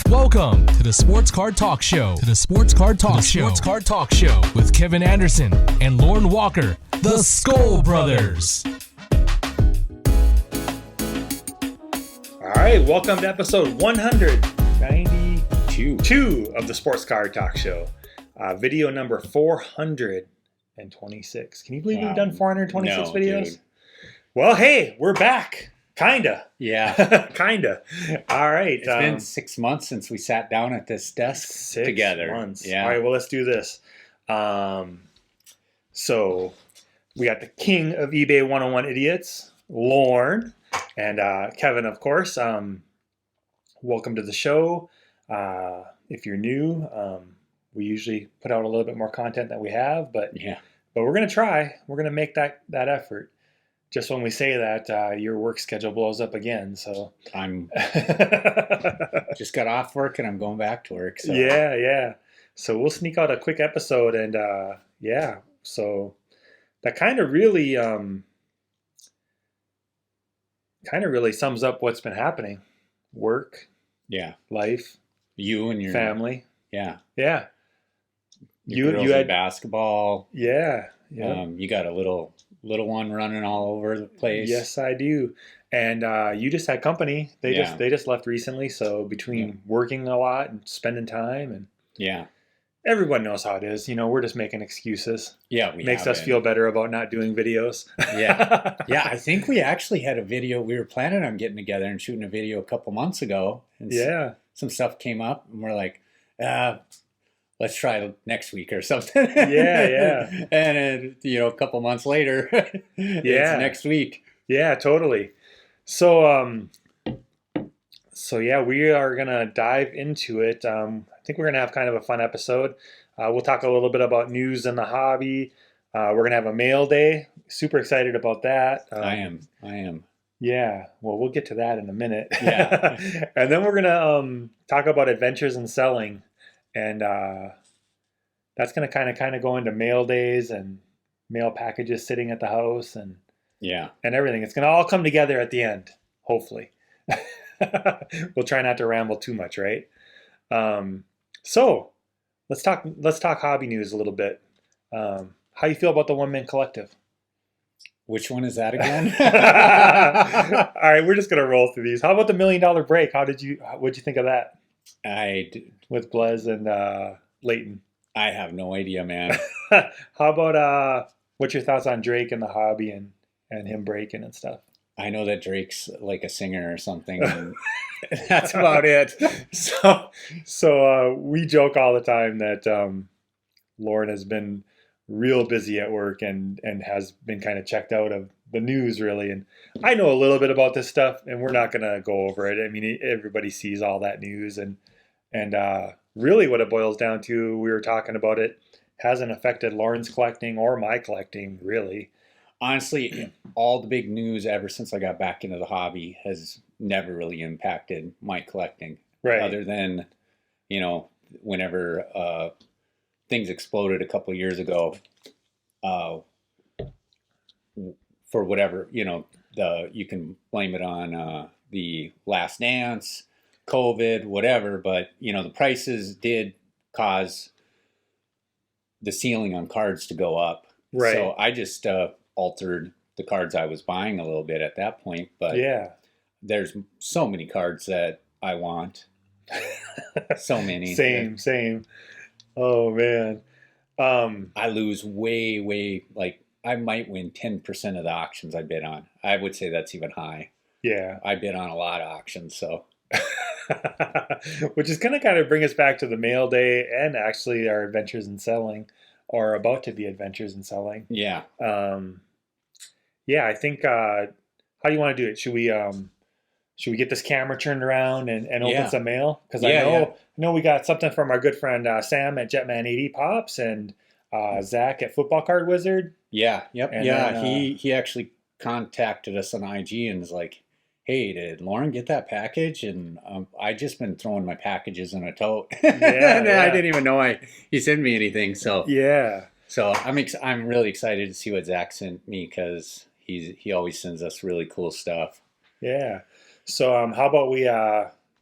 Welcome to the Sports Card Talk Show. Sports Card Talk Show with Kevin Anderson and Lauren Walker, the Skull Brothers. All right, welcome to episode 192 of the Sports Card Talk Show. Video number 426. Can you believe we've done 426 videos? Dude. Well, hey, we're back. Kinda. Yeah. Kinda. All right. It's been 6 months since we sat down at this desk together. 6 months. Yeah. All right, well, let's do this. So we got the king of eBay 101 idiots, Lauren, and Kevin, of course. Welcome to the show. If you're new, we usually put out a little bit more content than we have, but we're going to try. We're going to make that effort. Just when we say that, your work schedule blows up again. So I'm just got off work and I'm going back to work. So. Yeah. So we'll sneak out a quick episode, and so that kind of really sums up what's been happening. Work, life, you and your family. Yeah. You girls had in basketball. Yeah. You got a little one running all over the place. Yes, I do. And you just had company. They just left recently. So between working a lot and spending time, and everyone knows how it is. You know, we're just making excuses. Yeah, makes us feel better about not doing videos. Yeah. I think we actually had a video. We were planning on getting together and shooting a video a couple months ago. And some stuff came up, and we're like, let's try next week or something. Yeah. And a couple months later, it's next week. Yeah, totally. So we are gonna dive into it. I think we're gonna have kind of a fun episode. We'll talk a little bit about news in the hobby. We're gonna have a mail day. Super excited about that. I am. Yeah. Well, we'll get to that in a minute. Yeah. And then we're gonna talk about adventures in selling. And that's going to kind of go into mail days and mail packages sitting at the house and everything. It's going to all come together at the end, hopefully. We'll try not to ramble too much, right? So let's talk hobby news a little bit. How you feel about the One Man Collective? Which one is that again? All right, we're just going to roll through these. How about the $1 Million Break? What'd you think of that? With Blez and Leighton. I have no idea, man. How about what's your thoughts on Drake and the hobby and him breaking and stuff? I know that Drake's like a singer or something, and that's about it. So we joke all the time that Lauren has been real busy at work and has been kind of checked out of the news, really. And I know a little bit about this stuff, and we're not going to go over it. I mean, everybody sees all that news, and really what it boils down to, we were talking about it, hasn't affected Lauren's collecting or my collecting, really. Honestly, all the big news ever since I got back into the hobby has never really impacted my collecting. Right. Other than, whenever things exploded a couple of years ago, for whatever, you can blame it on the Last Dance, COVID, whatever, but the prices did cause the ceiling on cards to go up. Right. So I just altered the cards I was buying a little bit at that point, but there's so many cards that I want. So many. Same. Oh man. I lose way, like I might win 10% of the auctions I bid on. I would say that's even high. Yeah. I bid on a lot of auctions, so. Which is going to kind of bring us back to the mail day and actually our adventures in selling, or about to be adventures in selling. Yeah. I think, how do you want to do it? Should we get this camera turned around and open some mail? Because I know we got something from our good friend Sam at Jetman80 Pops and Zach at Football Card Wizard. Yeah. Yep. And then, he he actually contacted us on IG and was like, hey, did Lauren get that package? And I just been throwing my packages in a tote. I didn't even know he sent me anything. So So I'm really excited to see what Zach sent me, because he always sends us really cool stuff. Yeah. So how about we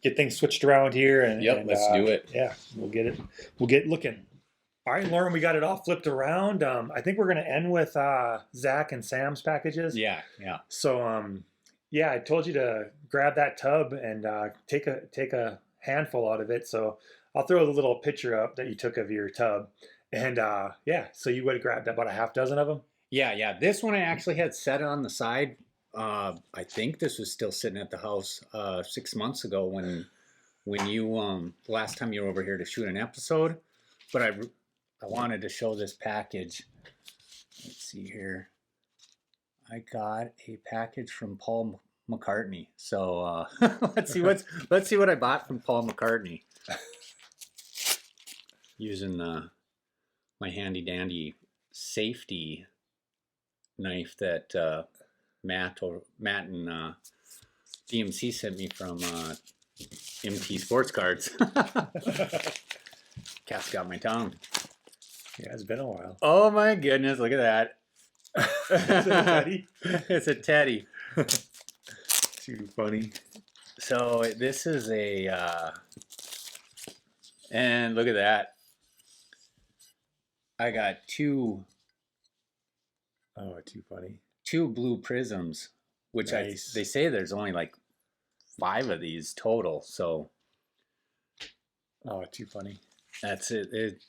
get things switched around here. And let's do it. Yeah, we'll get looking. All right, Lauren, we got it all flipped around. I think we're going to end with Zach and Sam's packages. Yeah. So, yeah, I told you to grab that tub and take a handful out of it. So I'll throw the little picture up that you took of your tub. And yeah, so you would have grabbed about a half dozen of them? Yeah. This one I actually had set on the side. I think this was still sitting at the house 6 months ago when you last time you were over here to shoot an episode. But I wanted to show this package. Let's see here. I got a package from Paul McCartney. So let's see what I bought from Paul McCartney. Using my handy dandy safety knife that Matt and DMC sent me from MT Sports Cards. Cat's got my tongue. Yeah, it's been a while. Oh my goodness, look at that. Is it a teddy? It's a teddy. Too funny. So this is and look at that. I got two too funny. 2 blue prisms, which Nice. they say there's only like 5 of these total. So Too funny. that's it.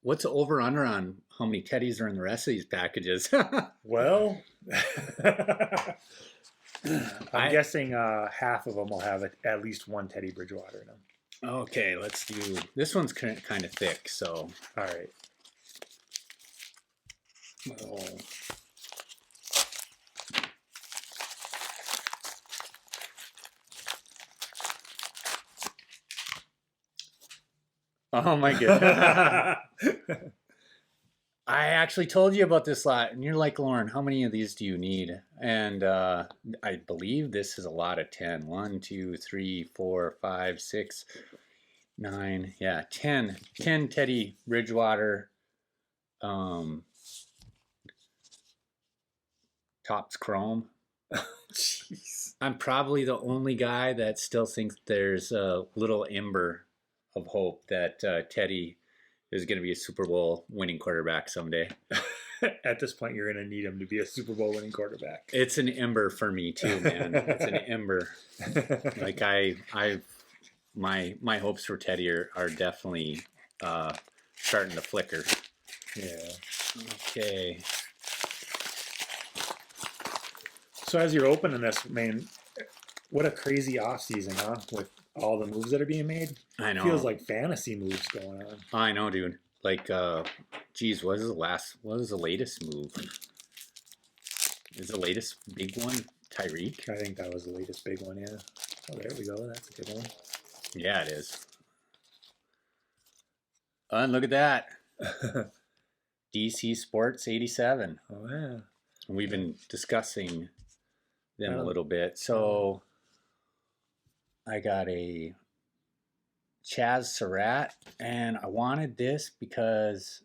What's the over under on how many teddies are in the rest of these packages? Well, I'm guessing half of them will have at least one Teddy Bridgewater in them. Okay, let's do this. One's kind of thick, so All right. oh my goodness. I actually told you about this lot, and you're like, Lauren, how many of these do you need? And I believe this is a lot of 10. 1, 2, 3, 4, 5, 6, 9. Yeah, 10. 10 Teddy Bridgewater Topps Chrome. Jeez. I'm probably the only guy that still thinks there's a little ember of hope that Teddy is going to be a Super Bowl winning quarterback someday. At this point, you're going to need him to be a Super Bowl winning quarterback. It's an ember for me too, man. It's an ember. Like my hopes for Teddy are definitely starting to flicker. Yeah. Okay. So as you're opening this, man, what a crazy offseason, huh? With all the moves that are being made. I know. Feels like fantasy moves going on. I know, dude. Like, geez, what is the latest move? Is the latest big one Tyreek? I think that was the latest big one, yeah. Oh, there we go. That's a good one. Yeah, it is. And look at that. DC Sports 87. Oh, yeah. And we've been discussing them a little bit. So I got a Chaz Surratt, and I wanted this because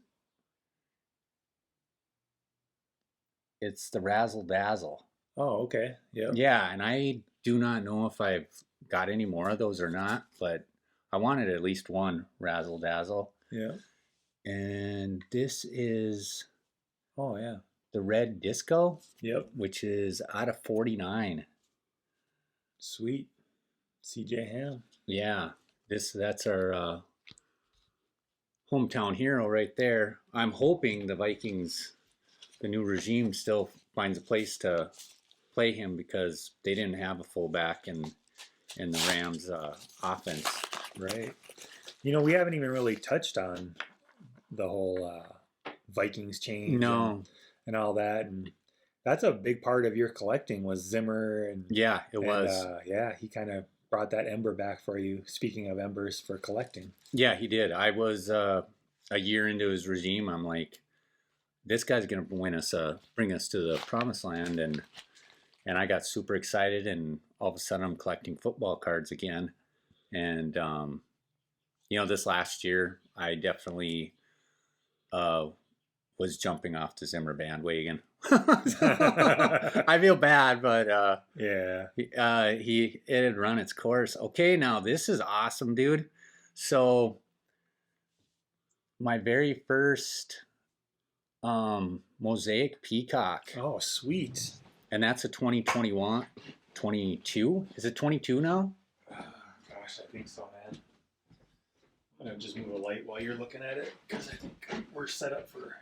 it's the Razzle Dazzle. Oh, okay. Yeah. Yeah, and I do not know if I've got any more of those or not, but I wanted at least one Razzle Dazzle. Yeah. And this is Oh, yeah. the Red Disco, Yep. which is out of 49. Sweet. CJ Ham. Yeah, that's our hometown hero right there. I'm hoping the Vikings, the new regime, still finds a place to play him because they didn't have a fullback in the Rams offense. Right. You know, we haven't even really touched on the whole Vikings change and all that. And that's a big part of your collecting was Zimmer. And Yeah, it was. Yeah, he kind of brought that ember back for you. Speaking of embers for collecting. Yeah, he did. I was a year into his regime. I'm like, this guy's gonna bring us to the promised land, and I got super excited. And all of a sudden, I'm collecting football cards again. And this last year, I definitely was jumping off the Zimmer bandwagon. I feel bad, but Yeah. it had run its course. Okay, now this is awesome, dude. So my very first Mosaic Peacock, Oh, sweet. and that's a 2021, 22. Is it 22 now? Gosh, I think so, man. I'm gonna just move a light while you're looking at it because I think we're set up for.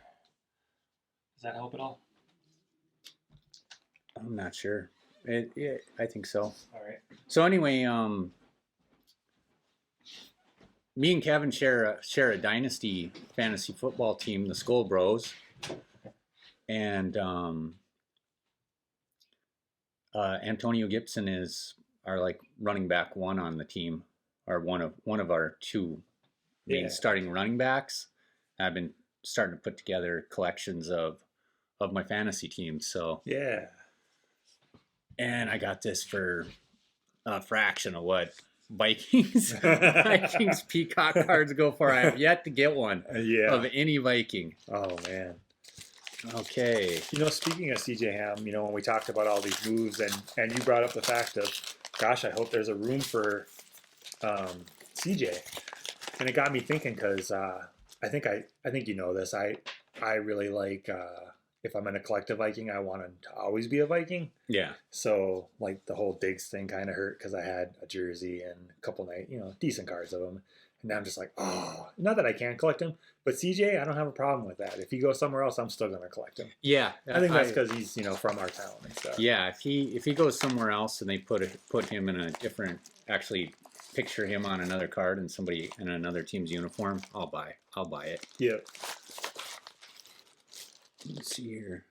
Does that help at all? I'm not sure. I think so. All right. So anyway, me and Kevin share a dynasty fantasy football team, the Skull Bros, and Antonio Gibson is our like running back one on the team, or one of our two main starting running backs. I've been starting to put together collections of my fantasy team. So yeah, and I got this for a fraction of what Vikings Peacock cards go for. I have yet to get one of any Viking. Oh man. Okay. Speaking of CJ Ham, when we talked about all these moves and you brought up the fact of, gosh, I hope there's a room for CJ, and it got me thinking because I think you know this. I really like if I'm in a collective Viking, I want him to always be a Viking. Yeah. So like the whole Diggs thing kind of hurt because I had a jersey and a couple decent cards of him. And now I'm just like, oh, not that I can't collect him, but CJ, I don't have a problem with that. If he goes somewhere else, I'm still going to collect him. Yeah. I think that's because he's, from our town and stuff. Yeah. If he goes somewhere else and they put him in a different, actually picture him on another card and somebody in another team's uniform, I'll buy it. Yeah. Let's see here.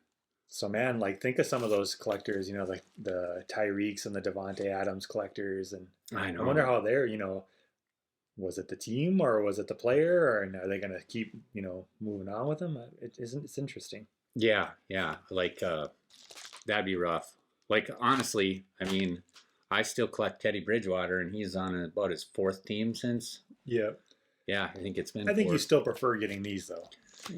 So man, like think of some of those collectors, like the Tyreeks and the Devontae Adams collectors, and I know. I wonder how they're, was it the team or was it the player, or are they going to keep, moving on with them? It's interesting. Yeah, like that'd be rough. Like honestly, I mean, I still collect Teddy Bridgewater, and he's on about his fourth team since. Yeah. Yeah, I think it's been. I think you still prefer getting these though,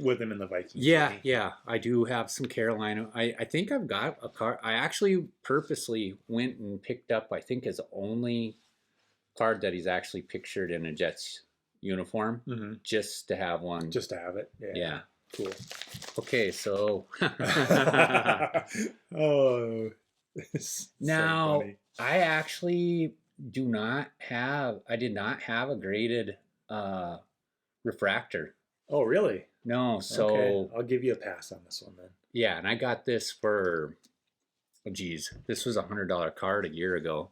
with him in the Vikings. Yeah. I do have some Carolina. I think I've got a card. I actually purposely went and picked up, I think, his only card that he's actually pictured in a Jets uniform, just to have one. Just to have it. Yeah. Cool. Okay, so oh, now so funny. I actually did not have a graded refractor. Oh, really? No, so okay. I'll give you a pass on this one then. Yeah, and I got this for, this was $100 card a year ago.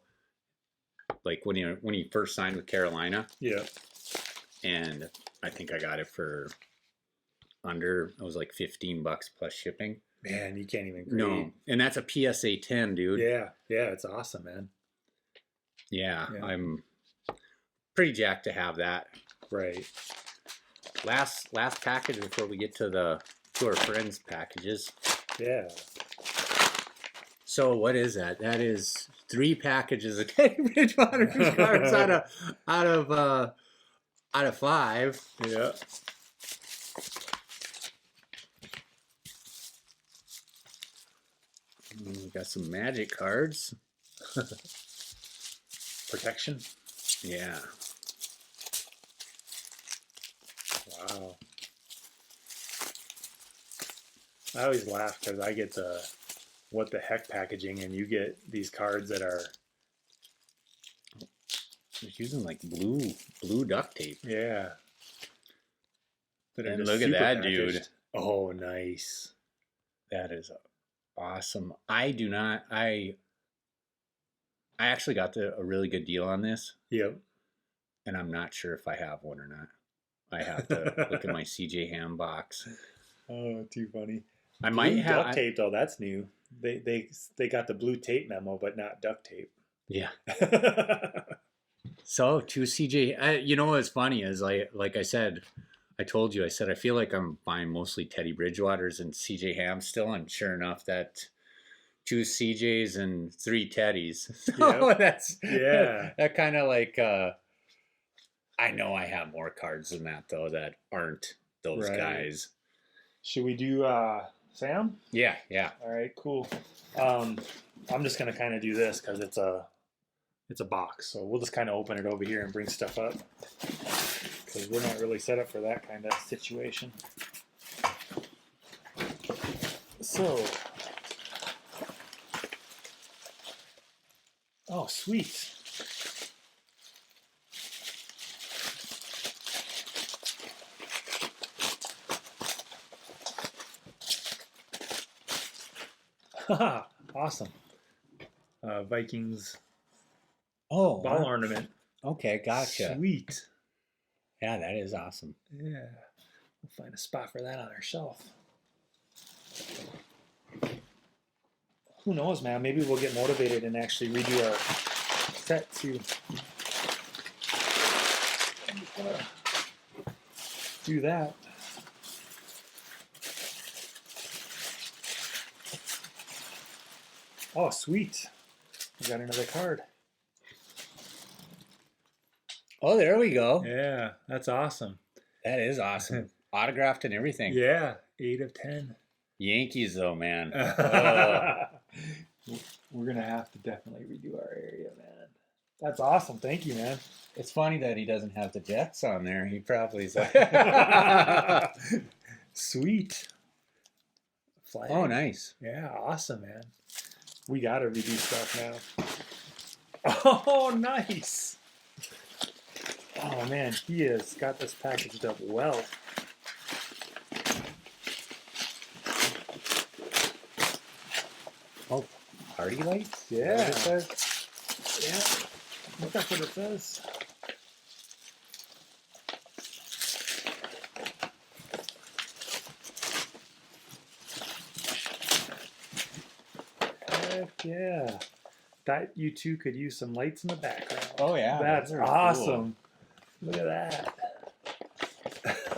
Like when he first signed with Carolina. Yeah. And I think I got it for it was like $15 plus shipping. Man, you can't even grade. No, and that's a PSA 10, dude. Yeah, it's awesome, man. Yeah, I'm pretty jacked to have that. Right. Last package before we get to our friends packages. Yeah. So what is that? That is 3 packages of Teddy Bridgewater cards out of 5. Yeah. We got some Magic cards. Protection. Yeah. Wow. I always laugh because I get the what the heck packaging, and you get these cards that are using like blue duct tape. Yeah. And look at that, packaged. Dude. Oh, nice. That is awesome. I actually got a really good deal on this. Yep. And I'm not sure if I have one or not. I have to look at my CJ Ham box. Oh, too funny. I might have duct tape though. That's new. They got the blue tape memo, but not duct tape. Yeah. So to CJ, what's funny is like I said, I told you, I said I feel like I'm buying mostly Teddy Bridgewaters and CJ Ham still, and sure enough, that 2 CJs and 3 Teddys. So that's that kind of like. I know I have more cards than that though that aren't those guys. Should we do Sam? Yeah, yeah. All right, cool. I'm just gonna kind of do this because it's a box, so we'll just kind of open it over here and bring stuff up because we're not really set up for that kind of situation. So, oh, sweet. Haha, awesome. Vikings Oh, ball ornament. okay, gotcha. Sweet. Yeah, that is awesome. Yeah. We'll find a spot for that on our shelf. Who knows, man? Maybe we'll get motivated and actually redo our set too. I'm just gonna do that. Oh, sweet. We got another card. Oh, there we go. Yeah, that's awesome. That is awesome. Autographed and everything. Yeah, 8 of 10. Yankees, though, man. We're going to have to definitely redo our area, man. That's awesome. Thank you, man. It's funny that he doesn't have the Jets on there. He probably is like, Sweet. Flag. oh, nice. Yeah, awesome, man. We got to redo stuff now. Oh, nice. Oh, man, he has got this packaged up well. Oh, party lights? Yeah. Is that what it says? Yeah, I think that's what it says. Heck yeah. That you two could use some lights in the background. Oh, yeah. That's those are awesome. Look at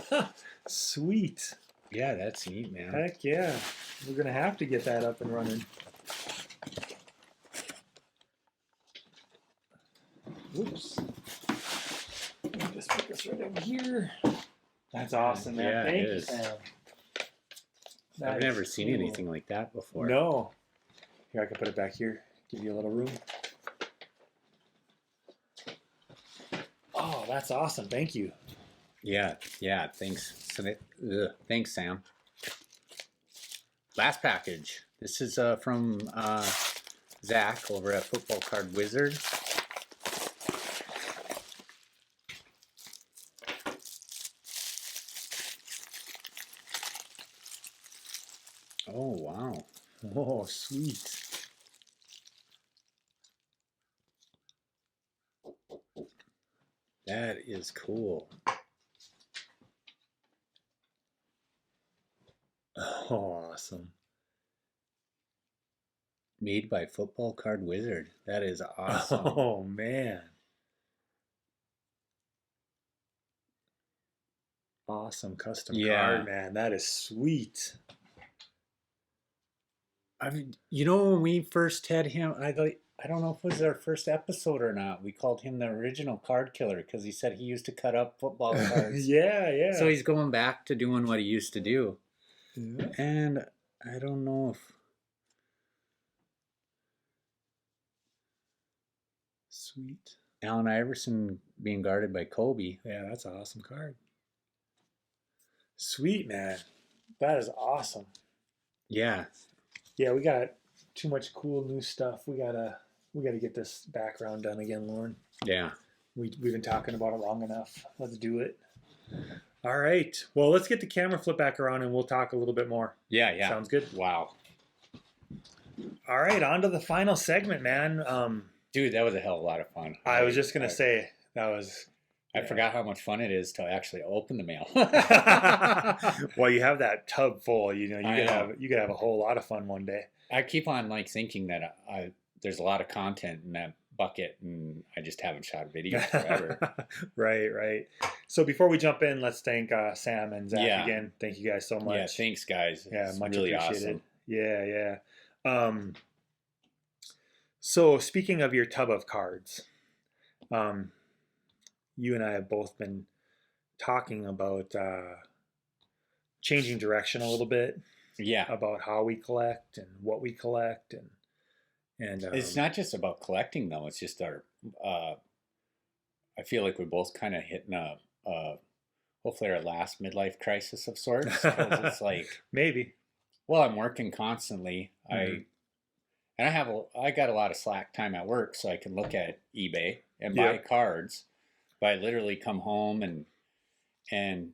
that. Sweet. cool. Yeah, that's neat, man. Heck yeah. We're going to have to get that up and running. Whoops. Let me just put this right over here. That's awesome, man. Yeah, it Thank you, is. Sam. I've That never is seen cool. anything like that before. No. Here, I can put it back here. Give you a little room. Oh, that's awesome. Thank you. Yeah, yeah, thanks. Thanks, Sam. Last package. This is from Zach over at Football Card Wizard. Oh, wow. Oh, sweet. That is cool. Oh, awesome. Made by Football Card Wizard. That is awesome. Oh, man. Awesome custom Yeah. card, man. That is sweet. I mean, you know, when we first had him, I don't know if it was our first episode or not. We called him the original card killer because he said he used to cut up football cards. Yeah, yeah. So he's going back to doing what he used to do. Yeah. And I don't know if... Sweet. Allen Iverson being guarded by Kobe. Yeah, that's an awesome card. Sweet, man. That is awesome. Yeah. Yeah, we got too much cool new stuff. We gotta get this background done again, Lauren. Yeah. We've been talking about it long enough. Let's do it. All right. Well, let's get the camera flip back around and we'll talk a little bit more. Yeah, yeah. Sounds good. Wow. All right, on to the final segment, man. Dude, that was a hell of a lot of fun. I was just gonna say that was. I forgot how much fun it is to actually open the mail. Well, you have that tub full. You know, I you could have a whole lot of fun one day. I keep on like thinking that there's a lot of content in that bucket, and I just haven't shot a video forever. Right. So before we jump in, let's thank Sam and Zach Yeah. again. Thank you guys so much. Yeah, thanks, guys. Yeah, It's much really appreciated. awesome. Yeah. So speaking of your tub of cards, you and I have both been talking about changing direction a little bit. Yeah. about how we collect and what we collect, and It's not just about collecting though. It's just our. I feel like we're both kind of hitting hopefully our last midlife crisis of sorts, because it's like, maybe. well, I'm working constantly. Mhm. I got a lot of slack time at work, so I can look at eBay and buy Yep. cards. But I literally come home and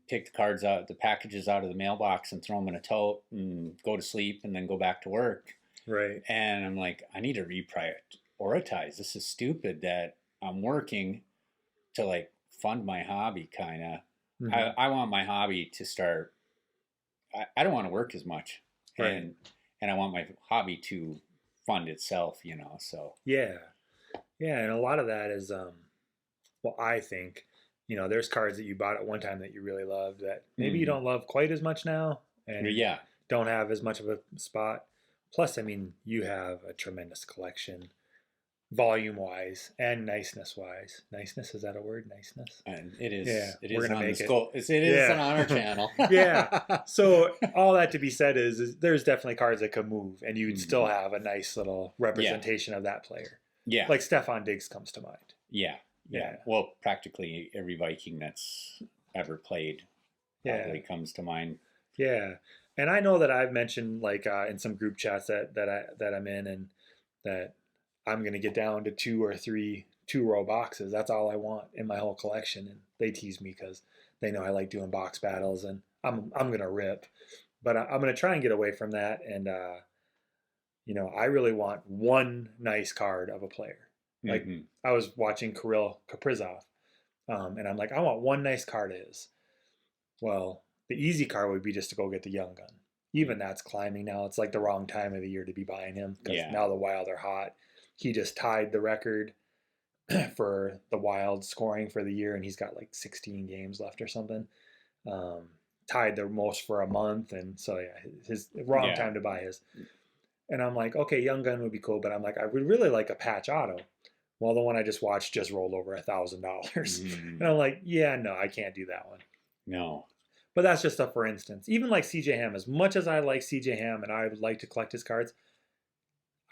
take the packages out of the mailbox and throw them in a tote and go to sleep and then go back to work. Right. And I'm like, I need to reprioritize. This is stupid that I'm working to like fund my hobby, kind of. Mhm. I want my hobby to start. I don't want to work as much, Right. and I want my hobby to fund itself. So Yeah. Yeah, and a lot of that is, well, I think, there's cards that you bought at one time that you really loved that maybe you Mhm. don't love quite as much now, and yeah, don't have as much of a spot. Plus, I mean, you have a tremendous collection, volume wise and niceness wise. Niceness, is that a word? Niceness? and it is. Yeah, It we're is gonna on the make it. skull. It is Yeah. on our channel. Yeah. So all that to be said is there's definitely cards that could move, and you'd still Mhm. have a nice little representation of that player. Yeah. Like Stefan Diggs comes to mind. Yeah. Yeah. Well, practically every Viking that's ever played probably comes to mind. Yeah, and I know that I've mentioned like in some group chats that I'm in, and that I'm gonna get down to 2 or 3 2-row boxes. That's all I want in my whole collection, and they tease me because they know I like doing box battles, and I'm gonna rip, but I'm gonna try and get away from that, and I really want one nice card of a player. Like Mhm. I was watching Kirill Kaprizov, and I'm like, I want one nice card of his. Well, the easy card would be just to go get the young gun. Even that's climbing now. It's like the wrong time of the year to be buying him because Yeah. now the Wild are hot. He just tied the record for the Wild scoring for the year, and he's got like 16 games left or something. Tied the most for a month, and so yeah, his wrong Yeah. time to buy his. And I'm like, okay, young gun would be cool, but I'm like, I would really like a patch auto. Well, the one I just watched just rolled over $1,000, Mhm. and I'm like, yeah, no, I can't do that one. No. But that's just a for instance. Even like CJ Ham, as much as I like CJ Ham and I would like to collect his cards,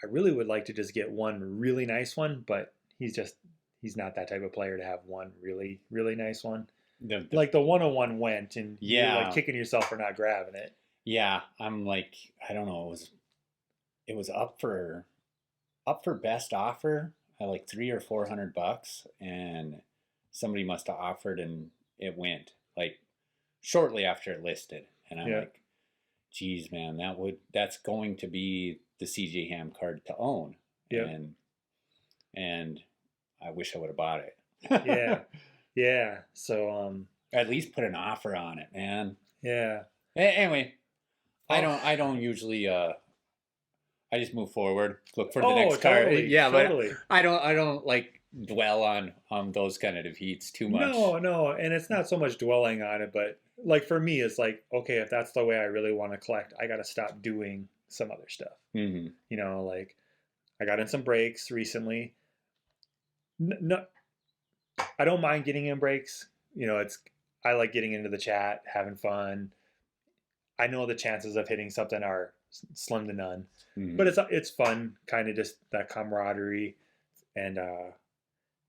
I really would like to just get one really nice one, but he's not that type of player to have one really, really nice one. Like the 101 went, and you're like kicking yourself for not grabbing it. Yeah, I'm like, I don't know, it was up for best offer at like $300 or $400, and somebody must have offered and it went like shortly after it listed, and I'm like, geez, man, that's going to be the CJ Ham card to own. Yeah. And I wish I would have bought it. Yeah. Yeah. So at least put an offer on it, man. Yeah. Anyway, I don't usually I just move forward, look for the next card. Yeah, totally. But I don't like dwell on those kind of defeats too much. No, and it's not so much dwelling on it, but like for me, it's like, okay, if that's the way I really want to collect, I got to stop doing some other stuff. Mm-hmm. Like I got in some breaks recently. No, I don't mind getting in breaks. I like getting into the chat, having fun. I know the chances of hitting something are slim to none, but it's fun, kind of just that camaraderie, and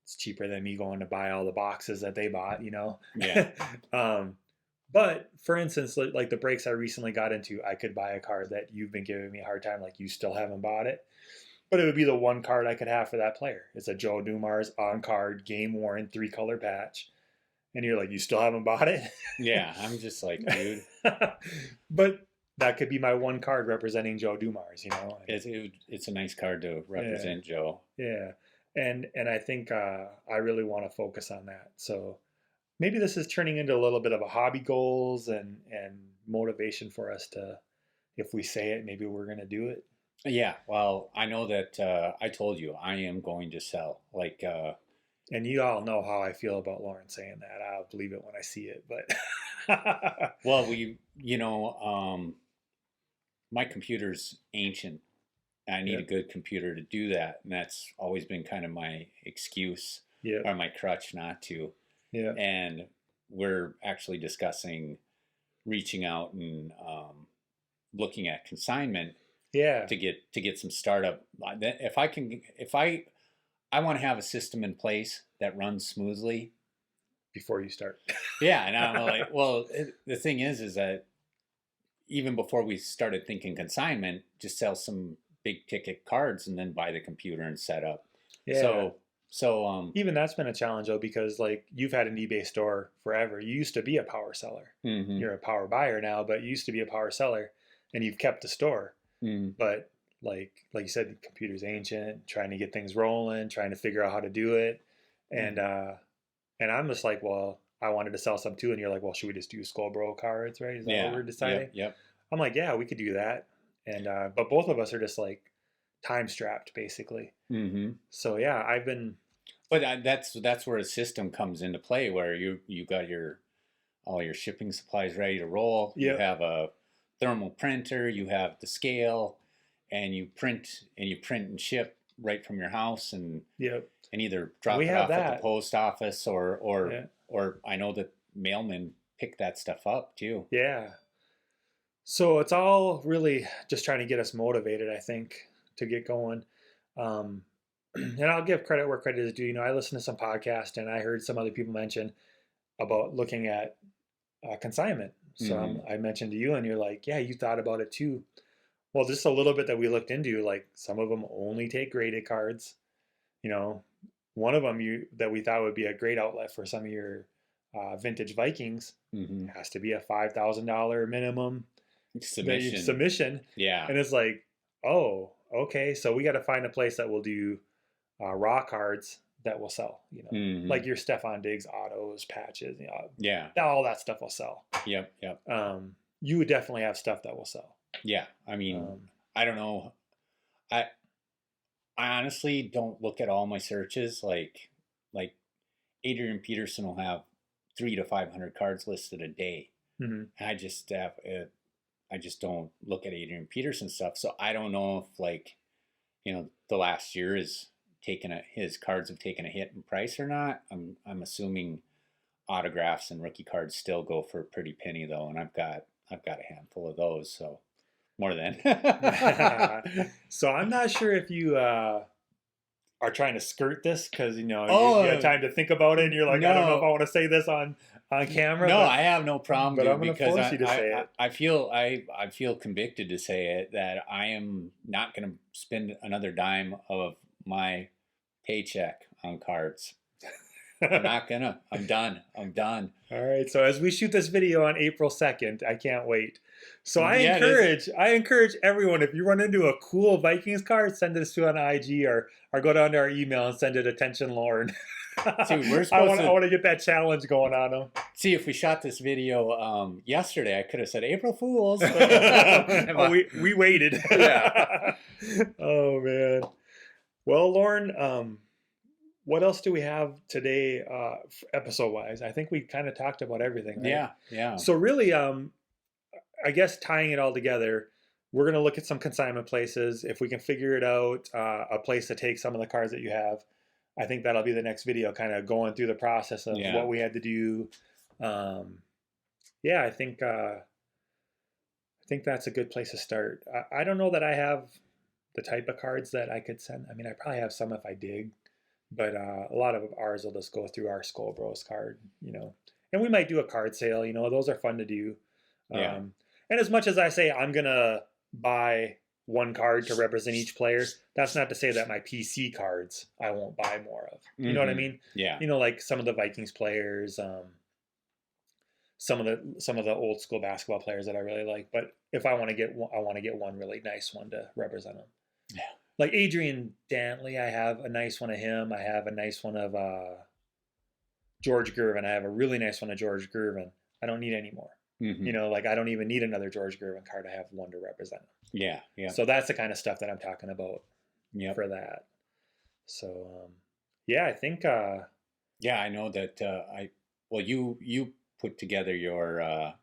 it's cheaper than me going to buy all the boxes that they bought, Yeah. But for instance, like the breaks I recently got into, I could buy a card that you've been giving me a hard time, like you still haven't bought it, but it would be the one card I could have for that player. It's a Joe Dumars on card, game worn, 3-color patch. And you're like, you still haven't bought it? Yeah, I'm just like, dude. But that could be my one card representing Joe Dumars, It's a nice card to represent Joe. Yeah. And I think I really want to focus on that. So maybe this is turning into a little bit of a hobby goals and motivation for us to, if we say it, maybe we're going to do it. Yeah. Well, I know that I told you I am going to sell. Like, and you all know how I feel about Lauren saying that. I'll believe it when I see it, but well, my computer's ancient. I need a good computer to do that, and that's always been kind of my excuse or my crutch not to. Yeah. And we're actually discussing reaching out and looking at consignment Yeah. to get some startup. If I want to have a system in place that runs smoothly Before you start. Yeah, and I'm like, well, the thing is that even before we started thinking consignment, just sell some big ticket cards and then buy the computer and set up. Yeah. So Even that's been a challenge though, because like you've had an eBay store forever. You used to be a power seller. mhm, You're a power buyer now, but you used to be a power seller, and you've kept the store. mhm, But like you said, the computer's ancient. Trying to get things rolling, trying to figure out how to do it, and I'm just like, well, I wanted to sell some too, and you're like, well, should we just do Skullbro cards, right? Is that what we're deciding? Yep. I'm like, yeah, we could do that, and but both of us are just like time strapped basically. Mm-hmm. So yeah, I've been. But that's where a system comes into play, where you got all your shipping supplies ready to roll. Yep. You have a thermal printer, you have the scale, and you print and ship right from your house, and Yep. either drop We it have off at that. the post office or Yeah. or I know that mailmen pick that stuff up too. Yeah. So it's all really just trying to get us motivated, I think, to get going. And I'll give credit where credit is due. You know, I listened to some podcast and I heard some other people mention about looking at consignment. So I mentioned to you, and you're like, yeah, you thought about it too. Well, just a little bit that we looked into, like some of them only take graded cards. You know, one of them that we thought would be a great outlet for some of your vintage Vikings Mm-hmm. has to be a $5,000 minimum submission. Yeah. And it's like, oh, okay. So we got to find a place that will do raw cards that will sell, you know, Mhm. like your Stefan Diggs autos, patches, you know, Yeah. all that stuff will sell. Yep. You would definitely have stuff that will sell. Yeah. I mean, I don't know. I honestly don't look at all my searches like Adrian Peterson will have 300 to 500 cards listed a day. Mhm. I just don't look at Adrian Peterson stuff, so I don't know if the last year his cards have taken a hit in price or not. I'm assuming autographs and rookie cards still go for a pretty penny though, and I've got a handful of those, so more than. So I'm not sure if you are trying to skirt this because you had time to think about it, and you're like, I don't know if I want to say this on camera. No, I have no problem, but I'm dude, going to force you to say it. I feel convicted to say it, that I am not going to spend another dime of my paycheck on cards. I'm not gonna. I'm done. All right. So as we shoot this video on April 2nd, I can't wait. So I encourage everyone, if you run into a cool Vikings card, send this to an IG or go down to our email and send it attention Lauren. See, I want to get that challenge going on them. See, if we shot this video yesterday, I could have said April Fools. We waited. Yeah. Oh man. Well, Lauren, what else do we have today, episode-wise? I think we kind of talked about everything, right? Yeah. So really, I guess tying it all together, we're going to look at some consignment places. If we can figure it out, a place to take some of the cards that you have, I think that'll be the next video, kind of going through the process of what we had to do. I think that's a good place to start. I don't know that I have the type of cards that I could send. I mean, I probably have some if I dig. But a lot of ours will just go through our Skull Bros card, and we might do a card sale. Those are fun to do. And as much as I say I'm gonna buy one card to represent each player, that's not to say that my PC cards I won't buy more of. You know what I mean? Yeah. Like some of the Vikings players, some of the old school basketball players that I really like. But if I want to get one, I want to get one really nice one to represent them. Yeah. Like Adrian Dantley, I have a nice one of him. I have a nice one of George Gervin. I have a really nice one of George Gervin. I don't need any more. Mm-hmm. I don't even need another George Gervin card. I have one to represent him. Yeah. So that's the kind of stuff that I'm talking about for that. So, I think... I know that you put together your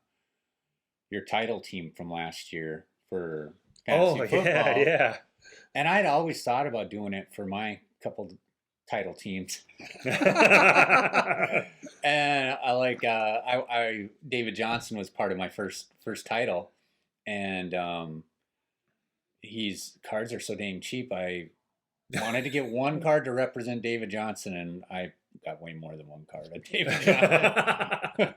title team from last year for fantasy football. Yeah. And I'd always thought about doing it for my couple title teams. And I David Johnson was part of my first title. and cards are so dang cheap. I wanted to get one card to represent David Johnson, and I got way more than one card of David Johnson.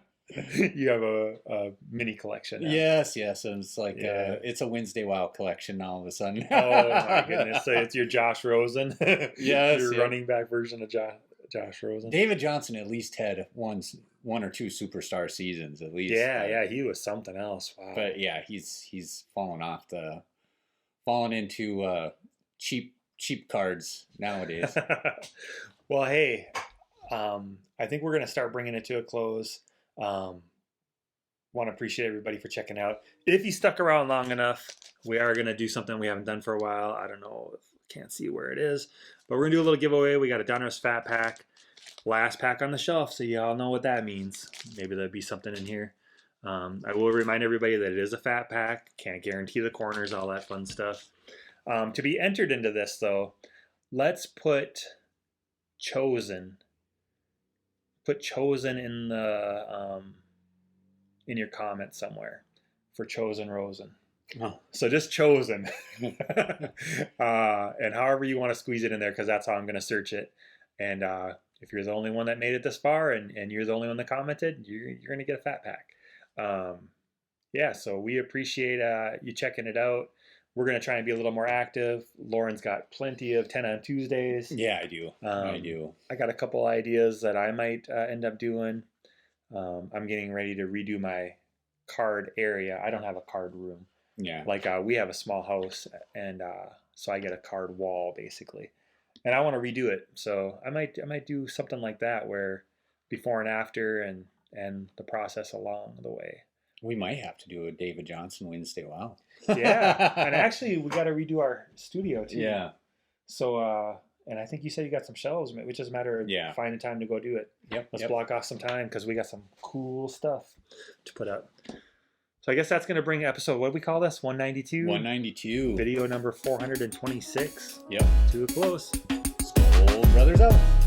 You have a mini collection now. Yes. And it's like it's a Wednesday Wild collection now all of a sudden. Oh my goodness! So it's your Josh Rosen. Yes, your running back version of Josh Rosen. David Johnson at least had one or two superstar seasons at least. Yeah, he was something else. Wow. But yeah, he's fallen into cheap cards nowadays. Well, hey, I think we're gonna start bringing it to a close. Want to appreciate everybody for checking out. If you stuck around long enough, we are going to do something we haven't done for a while. I don't know, can't see where it is, but we're going to do a little giveaway. We got a Donruss Fat Pack, last pack on the shelf, so y'all know what that means. Maybe there'll be something in here. I will remind everybody that it is a fat pack. Can't guarantee the corners, all that fun stuff. To be entered into this, though, let's put Chosen. Put Chosen in the in your comments somewhere for Chosen Rosen. Oh. So just Chosen, and however you want to squeeze it in there, because that's how I'm going to search it. And if you're the only one that made it this far, and you're the only one that commented, you're going to get a fat pack. Yeah, so we appreciate you checking it out. We're going to try and be a little more active. Lauren's got plenty of 10 on Tuesdays. Yeah, I do. I got a couple ideas that I might end up doing. I'm getting ready to redo my card area. I don't have a card room. Yeah. Like we have a small house, and so I get a card wall basically. And I want to redo it. So I might do something like that where before and after and the process along the way. We might have to do a David Johnson Wednesday. Wow. Yeah. And actually, we got to redo our studio too. Yeah. So, and I think you said you got some shelves. It's just a matter of finding time to go do it. Yep. Let's block off some time because we got some cool stuff to put up. So I guess that's going to bring episode, what do we call this? 192? 192. Video number 426. Yep. To a close. Skull Brothers out.